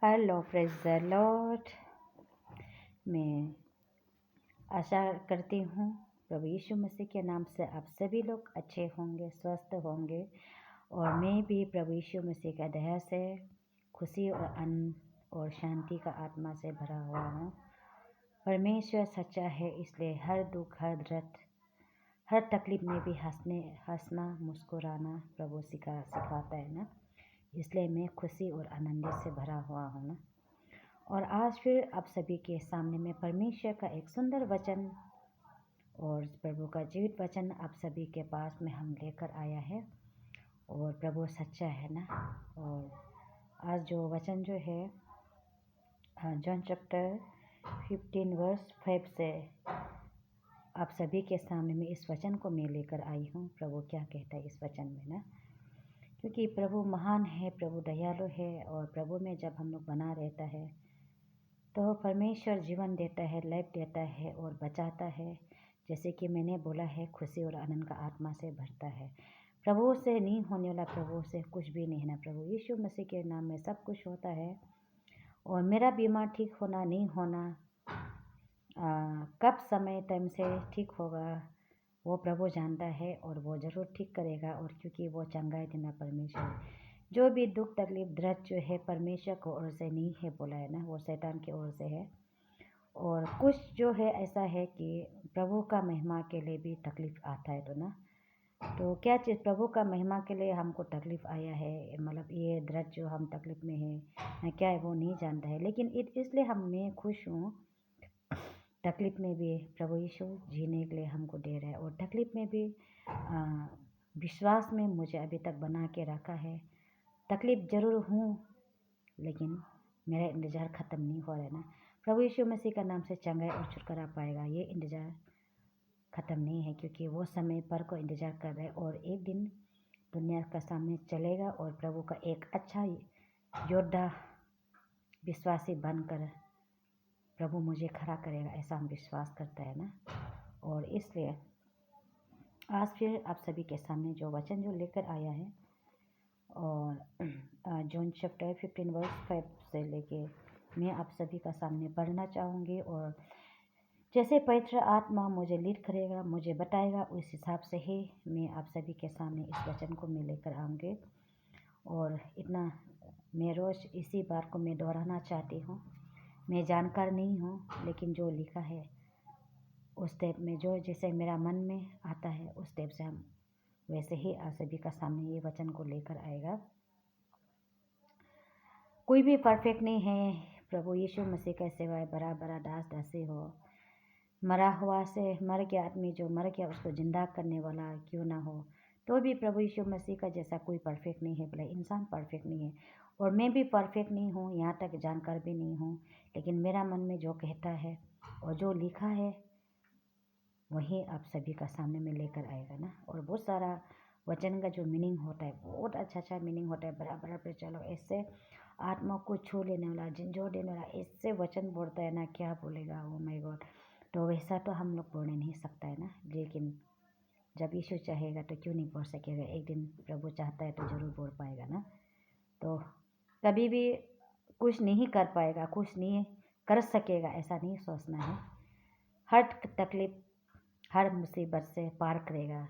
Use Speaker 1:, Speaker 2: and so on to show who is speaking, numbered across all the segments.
Speaker 1: Hello praise the Lord. मैं आशा करती हूँ प्रभु यीशु मसीह के नाम से आप सभी लोग अच्छे होंगे, स्वस्थ होंगे। और मैं भी प्रभु यीशु मसीह का दया से खुशी और आनंद और शांति का आत्मा से भरा हुआ हूँ। परमेश्वर सच्चा है, इसलिए हर दुख, हर दर्द, हर तकलीफ में भी हंसना मुस्कुराना प्रभु सिखाता है ना। इसलिए मैं खुशी और आनंद से भरा हुआ हूँ ना। और आज फिर आप सभी के सामने में परमेश्वर का एक सुंदर वचन और प्रभु का जीवित वचन आप सभी के पास में हम लेकर आया है। और प्रभु सच्चा है ना। और आज जो वचन जो है जॉन चैप्टर 15 वर्स 5 से आप सभी के सामने में इस वचन को मैं लेकर आई हूँ। प्रभु क्या कहता है इस वचन में ना, क्योंकि प्रभु महान है, प्रभु दयालु है। और प्रभु में जब हम लोग बना रहता है तो परमेश्वर जीवन देता है, लाइफ देता है और बचाता है। जैसे कि मैंने बोला है, खुशी और आनंद का आत्मा से भरता है। प्रभु से नहीं होने वाला प्रभु से कुछ भी नहीं है ना। प्रभु यीशु मसीह के नाम में सब कुछ होता है। और मेरा बीमार ठीक होना नहीं होना कब समय टाइम से ठीक होगा वो प्रभु जानता है और वो ज़रूर ठीक करेगा। और क्योंकि वो चंगाई देना परमेश्वर, जो भी दुख तकलीफ दर्द जो है परमेश्वर को ओर से नहीं है बोला है ना, वो शैतान की ओर से है। और कुछ जो है ऐसा है कि प्रभु का महिमा के लिए भी तकलीफ़ आता है तो ना। तो क्या चीज़ प्रभु का महिमा के लिए हमको तकलीफ़ आया है, मतलब ये दर्द जो हम तकलीफ़ में है क्या है वो नहीं जानता है। लेकिन इसलिए मैं खुश हूँ। तकलीफ़ में भी प्रभु यीशु जीने के लिए हमको दे रहा है। और तकलीफ़ में भी विश्वास में मुझे अभी तक बना के रखा है। तकलीफ़ ज़रूर हूँ लेकिन मेरा इंतज़ार ख़त्म नहीं हो रहा है ना। प्रभु यीशु मसीह का नाम से चंगाई और छुटकारा पाएगा, ये इंतज़ार ख़त्म नहीं है। क्योंकि वो समय पर को इंतज़ार कर रहा है और एक दिन दुनिया का सामने चलेगा और प्रभु का एक अच्छा योद्धा विश्वासी बनकर प्रभु मुझे खड़ा करेगा, ऐसा हम विश्वास करता है ना। और इसलिए आज फिर आप सभी के सामने जो वचन जो लेकर आया है और जॉन चैप्टर 15 वर्स 5 से लेके मैं आप सभी का सामने पढ़ना चाहूँगी। और जैसे पवित्र आत्मा मुझे लीड करेगा, मुझे बताएगा, उस हिसाब से ही मैं आप सभी के सामने इस वचन को मैं लेकर आऊँगी। और इतना मैं रोज़ इसी बात को मैं दोहराना चाहती हूँ। मैं जानकार नहीं हूँ, लेकिन जो लिखा है उस टाइप में जो जैसे मेरा मन में आता है उस टाइप से हम वैसे ही आप सभी का सामने ये वचन को लेकर आएगा। कोई भी परफेक्ट नहीं है प्रभु यीशु मसीह के सिवाय। बड़ा बड़ा दास दासी हो, मरा हुआ से मर गया आदमी जो मर गया उसको जिंदा करने वाला क्यों ना हो, तो भी प्रभु यीशु मसीह का जैसा कोई परफेक्ट नहीं है। बोला इंसान परफेक्ट नहीं है और मैं भी परफेक्ट नहीं हूँ, यहाँ तक जानकार भी नहीं हूँ। लेकिन मेरा मन में जो कहता है और जो लिखा है वही आप सभी का सामने में लेकर आएगा ना। और बहुत सारा वचन का जो मीनिंग होता है बहुत अच्छा अच्छा मीनिंग होता है। बराबर पे चलो ऐसे आत्मा को छू लेने वाला, झंझोड़ देने वाला ऐसे वचन बोलता है ना, क्या बोलेगा ओ माय गॉड। तो वैसा तो हम लोग बोल नहीं सकता है ना। लेकिन जब यीशु चाहेगा तो क्यों नहीं बोल सकेगा। एक दिन प्रभु चाहता है तो ज़रूर बोल पाएगा ना। तो कभी भी कुछ नहीं कर पाएगा, कुछ नहीं कर सकेगा ऐसा नहीं सोचना है। हर तकलीफ हर मुसीबत से पार करेगा।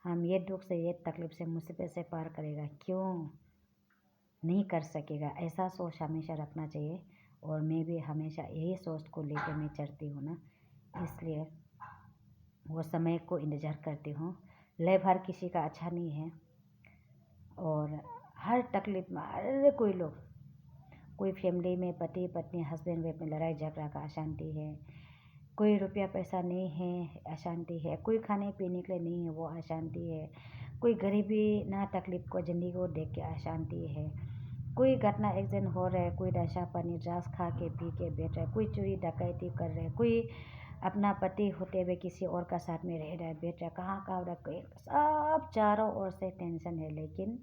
Speaker 1: हम ये दुख से ये तकलीफ से मुसीबत से पार करेगा, क्यों नहीं कर सकेगा, ऐसा सोच हमेशा रखना चाहिए। और मैं भी हमेशा यही सोच को लेकर मैं चलती हूँ ना। इसलिए वो समय को इंतज़ार करती हूँ। लाइफ हर किसी का अच्छा नहीं है। और हर तकलीफ में हर कोई लोग, कोई फैमिली में पति पत्नी हस्बैंड वाइफ में लड़ाई झगड़ा का अशांति है, कोई रुपया पैसा नहीं है अशांति है, कोई खाने पीने के लिए नहीं है वो अशांति है, कोई गरीबी ना तकलीफ को ज़िंदगी को देख के अशांति है, कोई घटना एक्सीडेंट हो रहा है, कोई नशा पानी ड्रग्स खा के पी के बैठ रहा है, कोई चोरी डकैती कर रहा है, कोई अपना पति होते हुए किसी और का साथ में रह रहा है, बैठ रहा है, कहाँ कहाँ रख गए, सब चारों ओर से टेंशन है। लेकिन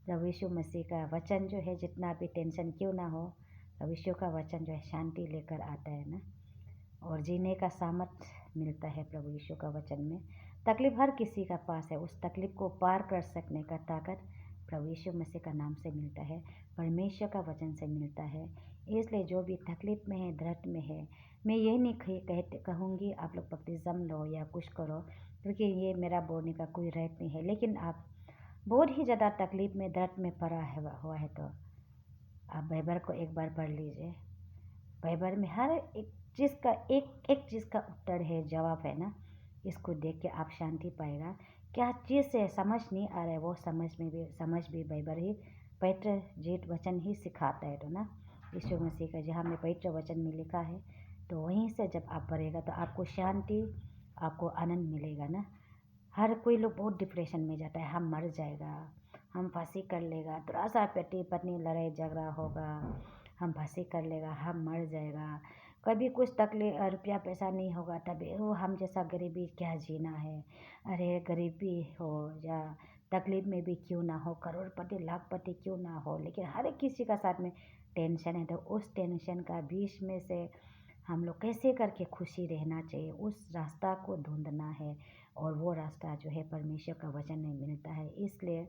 Speaker 1: प्रभु यीशु मसीह का वचन जो है, जितना भी टेंशन क्यों ना हो, प्रभु यीशु का वचन जो है शांति लेकर आता है ना। और जीने का सामर्थ्य मिलता है प्रभु यीशु का वचन में। तकलीफ हर किसी का पास है, उस तकलीफ को पार कर सकने का ताकत प्रभु यीशु मसीह का नाम से मिलता है, परमेश्वर का वचन से मिलता है। इसलिए जो भी तकलीफ में है, दर्द में है, मैं ये नहीं कहूँगी आप लोग बपतिस्म लो या कुछ करो, क्योंकि ये मेरा बोलने का कोई राइट नहीं है। लेकिन आप बहुत ही ज़्यादा तकलीफ में, दर्द में पड़ा हुआ है तो आप बाइबल को एक बार पढ़ लीजिए। बाइबल में हर एक चीज़ का एक चीज़ का उत्तर है, जवाब है ना। इसको देख के आप शांति पाएगा। क्या चीज़ से समझ नहीं आ रहा है वो समझ भी बाइबल ही पवित्र जीत वचन ही सिखाता है तो ना। यीशु मसीह का जहाँ में पवित्र वचन में लिखा है तो वहीं से जब आप पढ़ेगा तो आपको शांति, आपको आनंद मिलेगा ना। हर कोई लोग बहुत डिप्रेशन में जाता है, हम मर जाएगा, हम फांसी कर लेगा, थोड़ा सा पति पत्नी लड़ाई झगड़ा होगा, हम फांसी कर लेगा, हम मर जाएगा, कभी कुछ तकलीफ रुपया पैसा नहीं होगा तभी वो हम जैसा गरीबी क्या जीना है। अरे गरीबी हो या तकलीफ में भी क्यों ना हो, करोड़पति लाखपति क्यों ना हो, लेकिन हर एक किसी का साथ में टेंशन है। तो उस टेंशन का बीच में से हम लोग कैसे करके खुशी रहना चाहिए, उस रास्ता को ढूंढना है। और वो रास्ता जो है परमेश्वर का वचन में मिलता है। इसलिए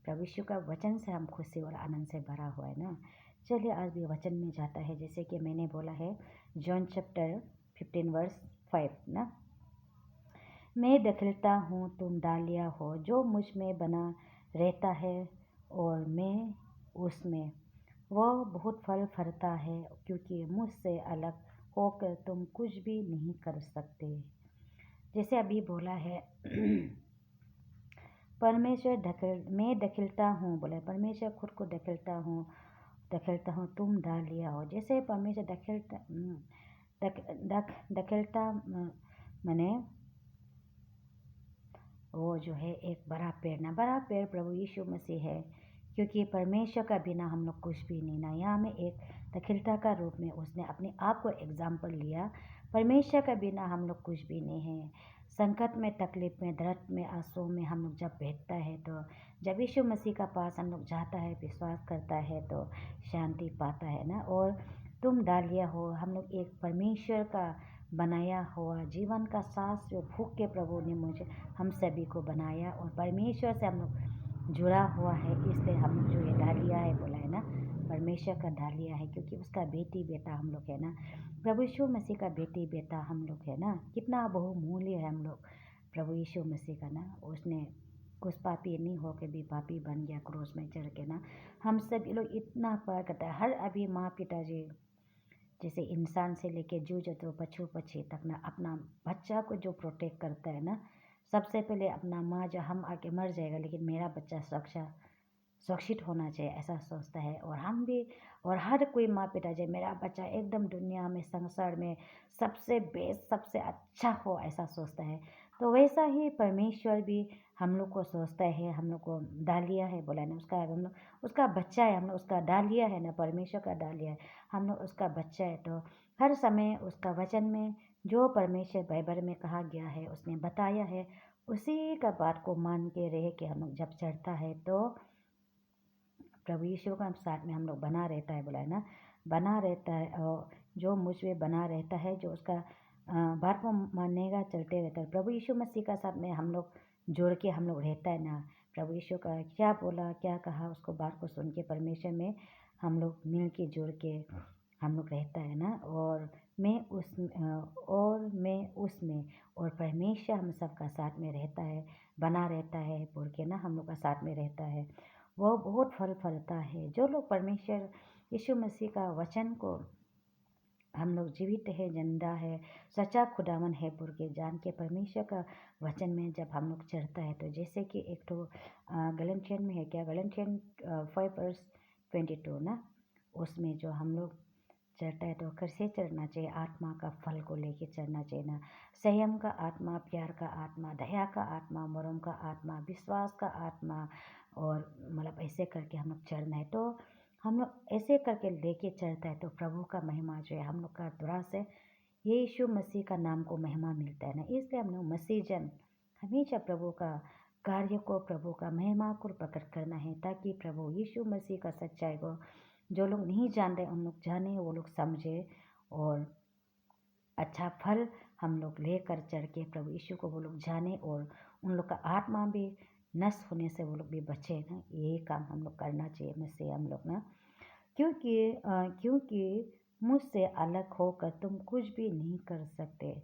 Speaker 1: प्रभु यीशु का वचन से हम खुशी और आनंद से भरा हुआ है ना। चलिए आज भी वचन में जाता है, जैसे कि मैंने बोला है जॉन चैप्टर 15 वर्स 5 ना। मैं दखलता हूँ तुम डालियाँ हो, जो मुझ में बना रहता है और मैं उसमें, वह बहुत फल फलता है, क्योंकि मुझसे अलग होकर तुम कुछ भी नहीं कर सकते। जैसे अभी बोला है मैं दखलता हूँ, बोला परमेश्वर खुद को दखलता हूँ तुम डालिया हो। जैसे परमेश्वर दखलता मैंने वो जो है एक बड़ा पेड़ ना, बड़ा पेड़ प्रभु यीशु मसीह है, क्योंकि परमेश्वर का बिना हम लोग कुछ भी नहीं ना। यहाँ में एक दखलता का रूप में उसने अपने आप को एग्जाम्पल लिया। परमेश्वर का बिना हम लोग कुछ भी नहीं है। संकट में, तकलीफ में, दर्द में, आंसू में हम लोग जब बैठता है तो जब यीशु मसीह का पास हम लोग जाता है, विश्वास करता है तो शांति पाता है ना। और तुम डालिया हो, हम लोग एक परमेश्वर का बनाया हुआ जीवन का सांस जो फूंक के प्रभु ने मुझे हम सभी को बनाया और परमेश्वर से हम लोग जुड़ा हुआ है। इसलिए हम लोग जो ये डालिया है बोला है ना, परमेश्वर का डालिया है, क्योंकि उसका बेटी बेटा हम लोग है ना। प्रभु यीशु मसीह का बेटी बेटा हम लोग है ना। कितना बहुमूल्य है हम लोग प्रभु यीशु मसीह का ना। उसने कुछ पापी नहीं हो के भी पापी बन गया क्रूस में चढ़ के ना। हम सभी लोग इतना प्यार करता है। हर अभी माँ पिताजी जैसे इंसान से लेके जू जंतु पशु पक्षी तक ना अपना बच्चा को जो प्रोटेक्ट करता है ना, सबसे पहले अपना माँ जो हम आके मर जाएगा लेकिन मेरा बच्चा सुरक्षित होना चाहिए ऐसा सोचता है। और हम भी और हर कोई माँ पिता जो मेरा बच्चा एकदम दुनिया में संसार में सबसे बेस्ट सबसे अच्छा हो ऐसा सोचता है। तो वैसा ही परमेश्वर भी हम लोग को सोचता है। हम लोग को डालिया है बोला ना, उसका हम लोग उसका बच्चा है, हम लोग उसका डालिया है ना, परमेश्वर का डालिया है, हम लोग उसका बच्चा है। तो हर समय उसका वचन में जो परमेश्वर बाइबल में कहा गया है उसने बताया है, उसी का बात को मान के रहे कि हम लोग जब चढ़ता है तो प्रभु यीशु का साथ में हम लोग बना रहता है बोला है ना, बना रहता है। और जो मुझ में बना रहता है, जो उसका बात को मानेगा, चलते रहता है। प्रभु यीशु मसीह का साथ में हम लोग जोड़ के हम लोग रहता है ना। प्रभु यीशु का क्या बोला क्या कहा उसको बात को सुन के परमेश्वर में हम लोग मिल के जुड़ के हम लोग रहता है ना। और मैं उसमें और परमेश्वर हम सबका साथ में रहता है, बना रहता है बोल के ना हम लोग का साथ में रहता है। वो बहुत फल फलता है। जो लोग परमेश्वर यीशु मसीह का वचन को हम लोग जीवित है, जिंदा है, सच्चा खुदावन है बोल के जान के परमेश्वर का वचन में जब हम लोग चढ़ता है तो जैसे कि एक तो गलतियन में है क्या, गलतियन 5:22 ना, उसमें जो हम लोग चढ़ता है तो कैसे चढ़ना चाहिए, आत्मा का फल को लेके चढ़ना चाहिए ना। संयम का आत्मा, प्यार का आत्मा, दया का आत्मा, मरम का आत्मा, विश्वास का आत्मा, और मतलब ऐसे करके हम लोग चढ़ना है। तो हम लोग ऐसे करके लेके चलता है तो प्रभु का महिमा जो है हम लोग का द्वारा से ये यीशु मसीह का नाम को महिमा मिलता है ना। इसलिए हम लोग मसीह जन हमेशा प्रभु का कार्य को, प्रभु का महिमा को प्रकट करना है, ताकि प्रभु यीशु मसीह का सच्चाई को जो लोग नहीं जानते उन लोग जाने, वो लोग समझे, और अच्छा फल हम लोग लेकर चढ़ के प्रभु यीशु को वो लोग जाने और उन लोग का आत्मा भी नष्ट होने से वो लोग भी बचे ना। यही काम हम लोग करना चाहिए मुझसे हम लोग ना, क्योंकि मुझसे अलग होकर तुम कुछ भी नहीं कर सकते।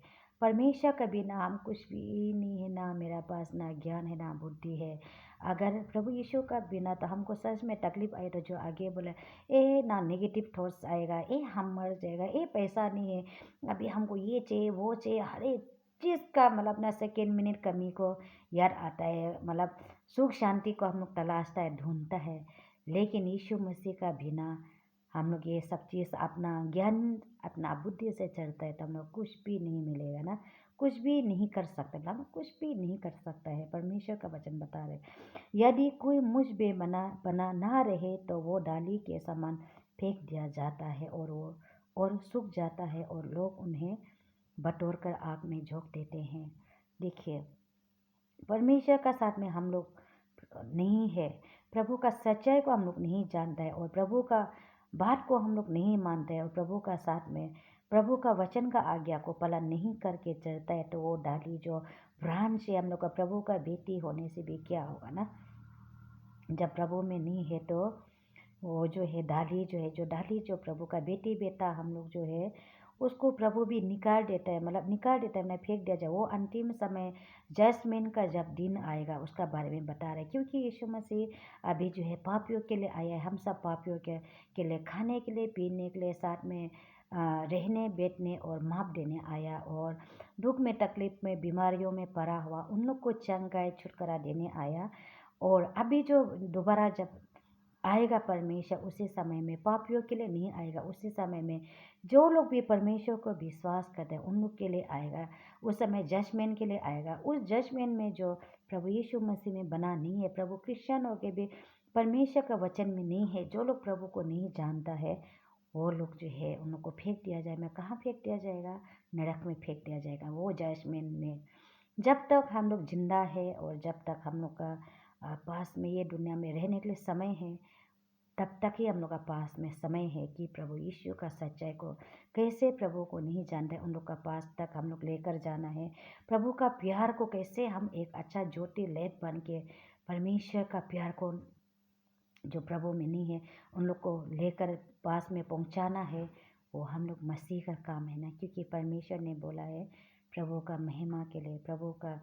Speaker 1: परमेश्वर के बिना हम कुछ भी नहीं है, ना मेरा पास ना ज्ञान है ना बुद्धि है। अगर प्रभु यीशु का बिना तो हमको सच में तकलीफ आए तो जो आगे बोला ए ना नेगेटिव थॉट्स आएगा, ए हम मर जाएगा, ए पैसा नहीं है, अभी हमको ये चाहिए वो चाहिए, हर एक चीज़ का मतलब ना सेकेंड मिनट कमी को याद आता है, मतलब सुख शांति को हम लोग तलाशता है, ढूंढता है। लेकिन यीशु मसीह का बिना हम लोग ये सब चीज़ अपना ज्ञान अपना बुद्धि से चलता है तो हम लोग कुछ भी नहीं मिलेगा ना, कुछ भी नहीं कर सकते, मतलब कुछ भी नहीं कर सकता है। परमेश्वर का वचन बता रहे, यदि कोई मुझ में बना ना रहे तो वो डाली के समान फेंक दिया जाता है और वो और सूख जाता है और लोग उन्हें बटोर कर आग में झोंक देते हैं। देखिए, परमेश्वर का साथ में हम लोग नहीं है, प्रभु का सच्चाई को हम लोग नहीं जानता है और प्रभु का बात को हम लोग नहीं मानते हैं और प्रभु का साथ में प्रभु का वचन का आज्ञा को पालन नहीं करके चलता है तो वो डाली जो ब्रांच है हम लोग का प्रभु का बेटी होने से भी क्या होगा ना। जब प्रभु में नहीं है तो वो जो है डाली जो प्रभु का बेटी बेटा हम लोग जो है उसको प्रभु भी निकाल देता है, मतलब निकाल देता है ना, फेंक दिया जाए। वो अंतिम समय जजमेंट का जब दिन आएगा उसका बारे में बता रहे हैं, क्योंकि यीशु मसीह अभी जो है पापियों के लिए आया है, हम सब पापियों के लिए खाने के लिए पीने के लिए साथ में रहने बैठने और माप देने आया और दुख में तकलीफ में बीमारियों में पड़ा हुआ उन लोग को चंगाई छुटकारा देने आया। और अभी जो दोबारा जब आएगा परमेश्वर उसी समय में पापियों के लिए नहीं आएगा, उसी समय में जो लोग भी परमेश्वर को विश्वास करते हैं उन लोग के लिए आएगा। उस समय जजमेंट के लिए आएगा। उस जजमेंट में जो प्रभु यीशु मसीह में बना नहीं है, प्रभु क्रिश्चियनों के भी परमेश्वर का वचन में नहीं है, जो लोग प्रभु को नहीं जानता है वो लोग जो है उन लोग को फेंक दिया जाए। मैं कहाँ फेंक दिया जाएगा? नरक में फेंक दिया जाएगा वो जजमेंट में। जब तक हम लोग जिंदा है और जब तक हम लोग का पास में ये दुनिया में रहने के लिए समय है तब तक ही हम लोग का पास में समय है कि प्रभु यीशु का सच्चाई को कैसे प्रभु को नहीं जानते उन लोग का पास तक हम लोग लेकर जाना है। प्रभु का प्यार को कैसे हम एक अच्छा ज्योति लेप बन के परमेश्वर का प्यार को जो प्रभु में नहीं है उन लोग को लेकर पास में पहुंचाना है, वो हम लोग मसीह का काम है ना। क्योंकि परमेश्वर ने बोला है प्रभु का महिमा के लिए, प्रभु का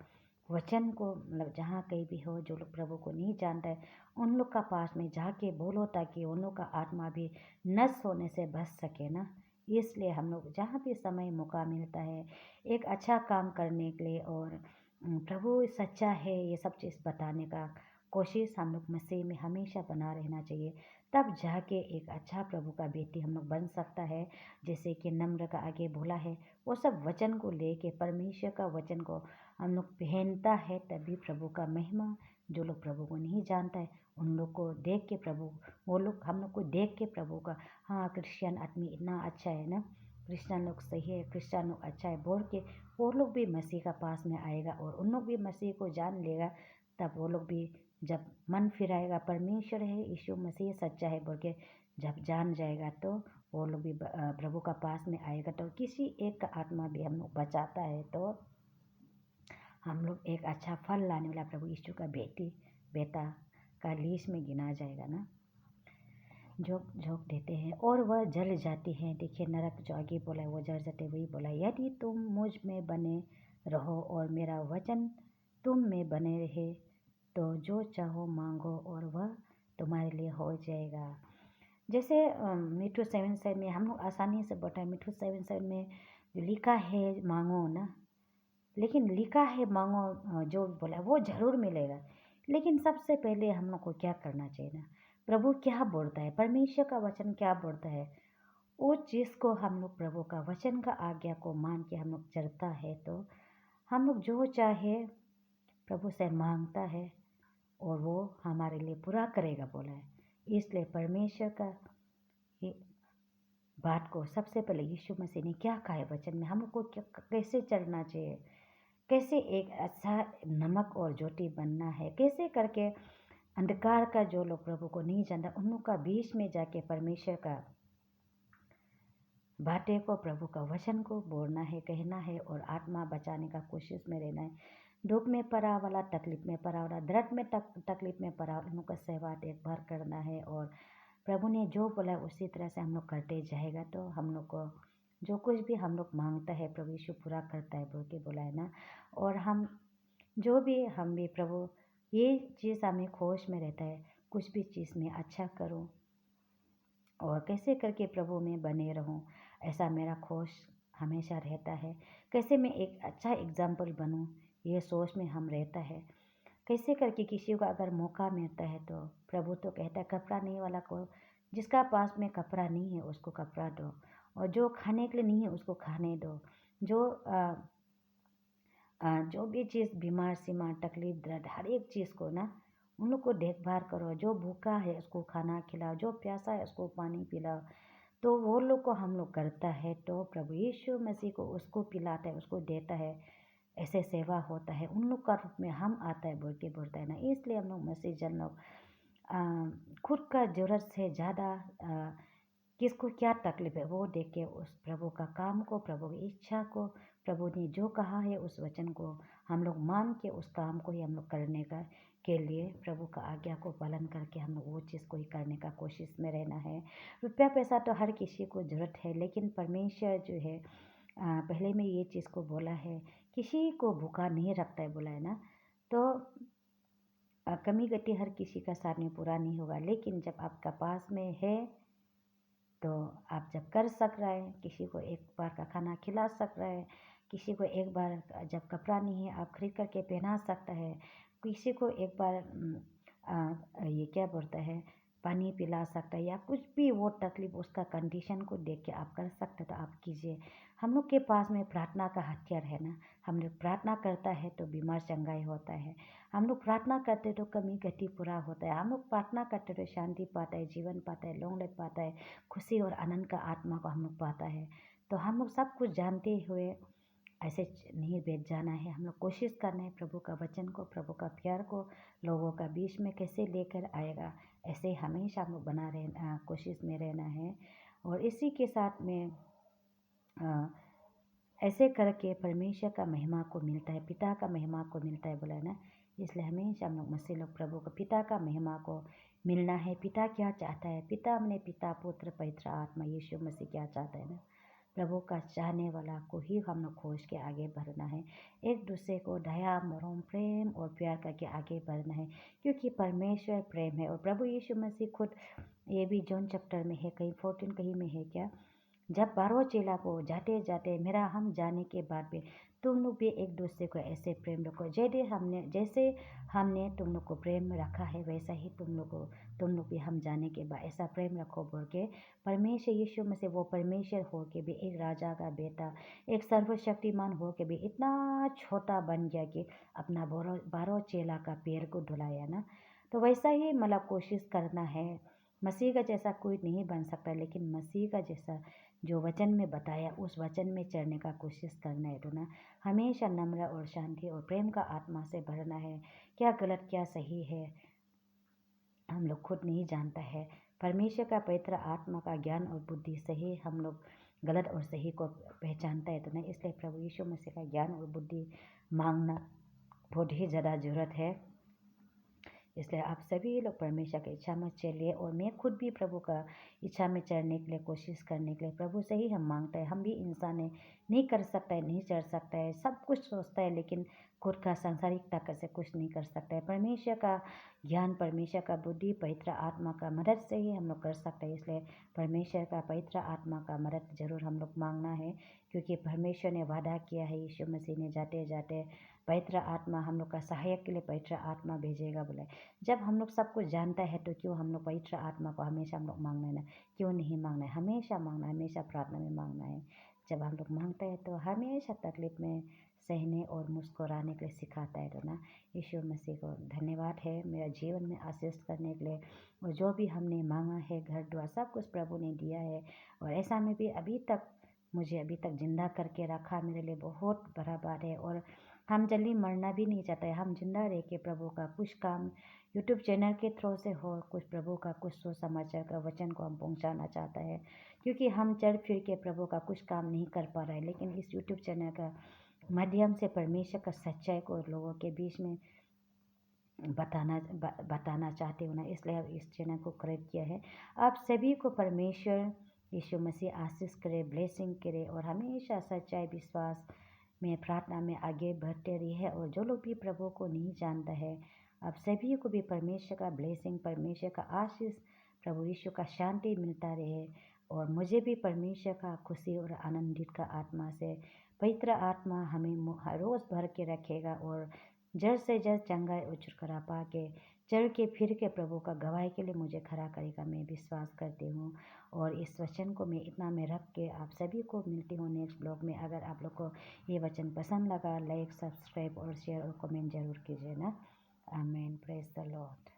Speaker 1: वचन को मतलब जहाँ कहीं भी हो जो लोग प्रभु को नहीं जानता है उन लोग का पास में जाके बोलो ताकि उन लोग का आत्मा भी नष्ट होने से बच सके ना। इसलिए हम लोग जहाँ भी समय मौका मिलता है एक अच्छा काम करने के लिए और प्रभु सच्चा है ये सब चीज़ बताने का कोशिश हम लोग मसीह में हमेशा बना रहना चाहिए। तब जाके एक अच्छा प्रभु का बेटी हम लोग बन सकता है। जैसे कि नम्र का आगे बोला है वो सब वचन को लेके परमेश्वर का वचन को हम लोग पहनता है तभी प्रभु का महिमा जो लोग प्रभु को नहीं जानता है उन लोग को देख के प्रभु वो लोग हम लोग को देख के प्रभु का हाँ क्रिश्चियन आदमी इतना अच्छा है ना, क्रिश्चियन लोग सही है, क्रिश्चियन लोग अच्छा है बोल के वो लोग भी मसीह का पास में आएगा और उन लोग भी मसीह को जान लेगा। तब वो लोग भी जब मन फिराएगा परमेश्वर है यीशु मसीह सच्चा है बोल के जब जान जाएगा तो वो लोग भी प्रभु का पास में आएगा। तो किसी एक का आत्मा भी हम लोग बचाता है तो हम लोग एक अच्छा फल लाने वाला प्रभु यीशु का बेटा का लीस्ट में गिना जाएगा ना। झोंक झोंक देते हैं और वह जल जाती हैं। देखिए नरक जो आगे बोला है वो जल जाते वही बोला, यदि तुम मुझ में बने रहो और मेरा वचन तुम में बने रहे तो जो चाहो मांगो और वह तुम्हारे लिए हो जाएगा। जैसे मिठू 7:7 में हम लोग आसानी से बोलते हैं, मिठू 7:7 में जो लिखा है मांगो ना, लेकिन लिखा है मांगो जो बोला वो ज़रूर मिलेगा। लेकिन सबसे पहले हम लोग को क्या करना चाहिए ना, प्रभु क्या बोलता है, परमेश्वर का वचन क्या बोलता है, उस चीज़ को हम लोग प्रभु का वचन का आज्ञा को मान के हम लोग चलता है तो हम लोग जो चाहे प्रभु से मांगता है और वो हमारे लिए पूरा करेगा बोला है। इसलिए परमेश्वर का ये बात को सबसे पहले यीशु मसीह ने क्या कहा है वचन में, हम लोग को कैसे चलना चाहिए, कैसे एक अच्छा नमक और ज्योति बनना है, कैसे करके अंधकार का जो लोग प्रभु को नहीं जानता उन लोग का बीच में जाके परमेश्वर का बातें को प्रभु का वचन को बोलना है, कहना है और आत्मा बचाने का कोशिश में रहना है। दुख में पड़ा वाला, तकलीफ में पड़ा वाला, दर्द में तकलीफ में पड़ा, उनका सेवा देखभाल करना है। और प्रभु ने जो बोला उसी तरह से हम लोग करते जाएगा तो हम लोग को जो कुछ भी हम लोग मांगता है प्रभु यीशु पूरा करता है बोल के बोला है ना। और हम भी प्रभु ये चीज़ हमें खोज में रहता है, कुछ भी चीज़ में अच्छा करूं और कैसे करके प्रभु में बने रहूं, ऐसा मेरा खोज हमेशा रहता है। कैसे मैं एक अच्छा एग्जाम्पल बनूं, ये सोच में हम रहता है। कैसे करके किसी को अगर मौका मिलता है तो प्रभु तो कहता है कपड़ा नहीं वाला को, जिसका पास में कपड़ा नहीं है उसको कपड़ा दो, और जो खाने के लिए नहीं है उसको खाने दो। जो भी चीज़ बीमार सीमार तकलीफ दर्द हर एक चीज़ को ना उन लोग को देखभाल करो। जो भूखा है उसको खाना खिलाओ, जो प्यासा है उसको पानी पिलाओ। तो वो लोग को हम लोग करता है तो प्रभु यीशु मसीह को उसको पिलाता है, उसको देता है, ऐसे सेवा होता है। उन लोग का रूप में हम आता है बोल के बोलता है ना। इसलिए हम लोग मसीह जन लोग खुद का ज़रूरत से ज़्यादा किसको क्या तकलीफ है वो देख के उस प्रभु का काम को, प्रभु की इच्छा को, प्रभु ने जो कहा है उस वचन को हम लोग मान के उस काम को ही हम लोग करने का के लिए प्रभु का आज्ञा को पालन करके हम लोग वो चीज़ को ही करने का कोशिश में रहना है। रुपया पैसा तो हर किसी को ज़रूरत है, लेकिन परमेश्वर जो है पहले में ये चीज़ को बोला है, किसी को भूखा नहीं रखता है बोला है ना। तो कमी गति हर किसी का साथ में पूरा नहीं होगा, लेकिन जब आपका पास में है तो आप जब कर सक रहे हैं, किसी को एक बार का खाना खिला सक रहे हैं, किसी को एक बार जब कपड़ा नहीं है आप खरीद करके पहना सकता है, किसी को एक बार ये क्या बोलता है पानी पिला सकता है, या कुछ भी वो तकलीफ उसका कंडीशन को देख के आप कर सकते तो आप कीजिए। हम लोग के पास में प्रार्थना का हथियार है ना। हम लोग प्रार्थना करता है तो बीमार चंगाई होता है, हम लोग प्रार्थना करते तो कमी गति पूरा होता है, हम लोग प्रार्थना करते तो शांति पाता है, जीवन पाता है, लौंग लग पाता है, खुशी और आनंद का आत्मा को हम लोग पाता है। तो हम लोग सब कुछ जानते हुए ऐसे नहीं बैठ जाना है, हम लोग कोशिश करना है प्रभु का वचन को, प्रभु का प्यार को लोगों का बीच में कैसे लेकर आएगा, ऐसे हमेशा हम लोग बना रहना, कोशिश में रहना है। और इसी के साथ में ऐसे करके परमेश्वर का महिमा को मिलता है, पिता का महिमा को मिलता है बोला है ना। इसलिए हमेशा हम लोग मसीह लोग प्रभु को पिता का महिमा को मिलना है। पिता क्या चाहता है, पिता हमने पिता पुत्र पवित्र आत्मा यीशु मसीह क्या चाहता है ना, प्रभु का चाहने वाला को ही हम लोग खोज के आगे बढ़ना है। एक दूसरे को दया मरम प्रेम और प्यार करके आगे बढ़ना है, क्योंकि परमेश्वर प्रेम है। और प्रभु यीशु मसीह खुद, ये भी जॉन चैप्टर में है, कहीं 14 कहीं में है क्या, जब 12 चेला को जाते जाते मेरा हम जाने के बाद भी तुम लोग भी एक दूसरे को ऐसे प्रेम रखो, जैसे हमने तुम लोग को प्रेम रखा है वैसा ही तुम लोग भी हम जाने के बाद ऐसा प्रेम रखो बोल के परमेश्वर यीशु में से वो परमेश्वर हो के भी, एक राजा का बेटा, एक सर्वशक्तिमान हो के भी इतना छोटा बन गया कि अपना 12 चेला का पैर को धुलाया ना। तो वैसा ही मतलब कोशिश करना है। मसीह का जैसा कोई नहीं बन सकता, लेकिन मसीह का जैसा जो वचन में बताया उस वचन में चढ़ने का कोशिश करना है। तो ना हमेशा नम्र और शांति और प्रेम का आत्मा से भरना है। क्या गलत क्या सही है हम लोग खुद नहीं जानता है, परमेश्वर का पवित्र आत्मा का ज्ञान और बुद्धि से ही हम लोग गलत और सही को पहचानता है। तो ना इसलिए प्रभु यीशु मसीह का ज्ञान और बुद्धि मांगना बहुत ही ज़्यादा ज़रूरत है। इसलिए आप सभी लोग परमेश्वर की इच्छा में चलिए, और मैं खुद भी प्रभु का इच्छा में चढ़ने के लिए कोशिश करने के लिए प्रभु से ही हम मांगते हैं। हम भी इंसान है, नहीं कर सकता है, नहीं चढ़ सकता है, सब कुछ सोचता है लेकिन खुद का सांसारिक ताकत से कुछ नहीं कर सकता है। परमेश्वर का ज्ञान, परमेश्वर का बुद्धि, पवित्र आत्मा का मदद से ही हम लोग कर सकते हैं। इसलिए परमेश्वर का पवित्र आत्मा का मदद जरूर हम लोग मांगना है, क्योंकि परमेश्वर ने वादा किया है, यीशु मसीह ने जाते जाते पवित्र आत्मा हम लोग का सहायक के लिए पवित्र आत्मा भेजेगा बोले। जब हम लोग सब कुछ जानता है तो क्यों हम लोग पवित्र आत्मा को हमेशा हम लोग मांगना है ना, क्यों नहीं मांगना है, हमेशा मांगना है, हमेशा प्रार्थना में मांगना है। जब हम लोग मांगते हैं तो हमेशा तकलीफ में सहने और मुस्कुराने के लिए सिखाता है। तो ना यीशु मसीह को धन्यवाद है मेरा जीवन में आशीष करने के लिए, और जो भी हमने मांगा है घर द्वार सब कुछ प्रभु ने दिया है। और ऐसा में भी मुझे अभी तक जिंदा करके रखा, मेरे लिए बहुत बड़ा बात है। और हम जल्दी मरना भी नहीं चाहते, हम जिंदा रह के प्रभु का कुछ काम यूट्यूब चैनल के थ्रू से हो, कुछ प्रभु का कुछ सुसमाचार का वचन को हम पहुंचाना चाहता है। क्योंकि हम चल फिर के प्रभु का कुछ काम नहीं कर पा रहे हैं, लेकिन इस यूट्यूब चैनल का माध्यम से परमेश्वर का सच्चाई को लोगों के बीच में बताना चाहते हो ना, इसलिए अब इस चैनल को क्रिएट किया है। आप सभी को परमेश्वर यीशु मसीह आशीष करे, ब्लेसिंग करे और हमेशा सच्चाई विश्वास में प्रार्थना में आगे बढ़ते रहिए। और जो लोग भी प्रभु को नहीं जानता है, आप सभी को भी परमेश्वर का ब्लेसिंग, परमेश्वर का आशीष, प्रभु यीशु का शांति मिलता रहे। और मुझे भी परमेश्वर का खुशी और आनंदित का आत्मा से पवित्र आत्मा हमें हर रोज़ भर के रखेगा और जल्द से जल्द चंगाई और छुटकारा पा के चल के फिर के प्रभु का गवाही के लिए मुझे खड़ा करेगा, मैं विश्वास करती हूँ। और इस वचन को मैं इतना में रख के आप सभी को मिलती हूँ नेक्स्ट ब्लॉग में। अगर आप लोग को ये वचन पसंद लगा, लाइक, सब्सक्राइब और शेयर और कमेंट जरूर कीजिए ना। आमीन। Praise the Lord.